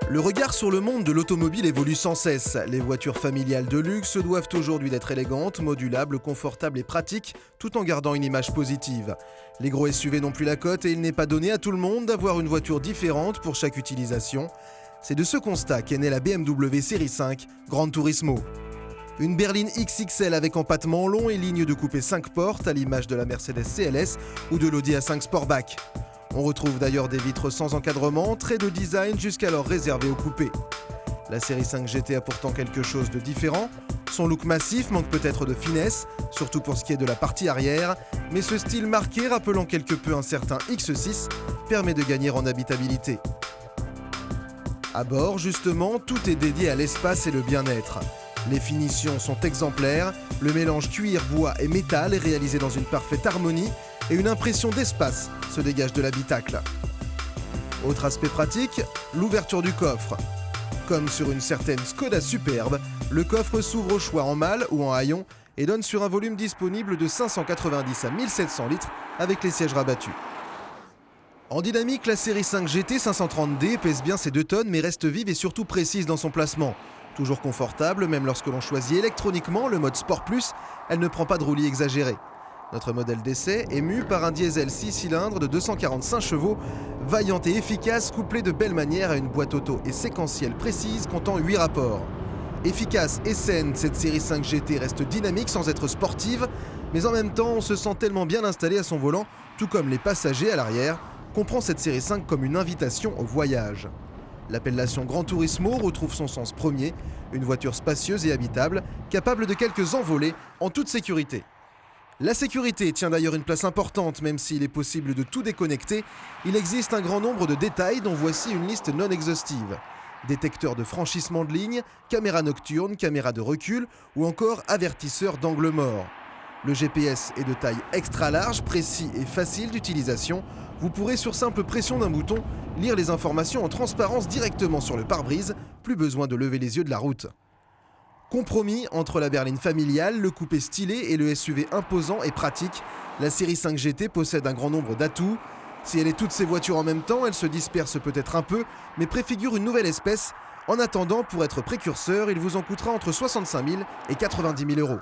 Le regard sur le monde de l'automobile évolue sans cesse. Les voitures familiales de luxe doivent aujourd'hui être élégantes, modulables, confortables et pratiques, tout en gardant une image positive. Les gros SUV n'ont plus la cote et il n'est pas donné à tout le monde d'avoir une voiture différente pour chaque utilisation. C'est de ce constat qu'est née la BMW Série 5 Gran Turismo. Une berline XXL avec empattement long et ligne de coupé 5 portes à l'image de la Mercedes CLS ou de l'Audi A5 Sportback. On retrouve d'ailleurs des vitres sans encadrement, traits de design jusqu'alors réservés aux coupés. La série 5 GT a pourtant quelque chose de différent. Son look massif manque peut-être de finesse, surtout pour ce qui est de la partie arrière, mais ce style marqué rappelant quelque peu un certain X6 permet de gagner en habitabilité. À bord, justement, tout est dédié à l'espace et le bien-être. Les finitions sont exemplaires, le mélange cuir, bois et métal est réalisé dans une parfaite harmonie et une impression d'espace se dégage de l'habitacle. Autre aspect pratique, l'ouverture du coffre. Comme sur une certaine Skoda Superbe, le coffre s'ouvre au choix en malle ou en haillon et donne sur un volume disponible de 590 à 1700 litres avec les sièges rabattus. En dynamique, la série 5 GT 530D pèse bien ses 2 tonnes mais reste vive et surtout précise dans son placement. Toujours confortable, même lorsque l'on choisit électroniquement le mode Sport Plus, elle ne prend pas de roulis exagéré. Notre modèle d'essai est mu par un diesel 6 cylindres de 245 chevaux, vaillant et efficace, couplé de belle manière à une boîte auto et séquentielle précise comptant 8 rapports. Efficace et saine, cette série 5 GT reste dynamique sans être sportive, mais en même temps on se sent tellement bien installé à son volant, tout comme les passagers à l'arrière, qu'on prend cette série 5 comme une invitation au voyage. L'appellation Gran Turismo retrouve son sens premier, une voiture spacieuse et habitable, capable de quelques envolées en toute sécurité. La sécurité tient d'ailleurs une place importante, même s'il est possible de tout déconnecter, il existe un grand nombre de détails dont voici une liste non exhaustive. Détecteur de franchissement de ligne, caméra nocturne, caméra de recul ou encore avertisseur d'angle mort. Le GPS est de taille extra large, précis et facile d'utilisation. Vous pourrez sur simple pression d'un bouton lire les informations en transparence directement sur le pare-brise, plus besoin de lever les yeux de la route. Compromis entre la berline familiale, le coupé stylé et le SUV imposant et pratique, la série 5 GT possède un grand nombre d'atouts. Si elle est toutes ces voitures en même temps, elle se disperse peut-être un peu, mais préfigure une nouvelle espèce. En attendant, pour être précurseur, il vous en coûtera entre 65 000 et 90 000 euros.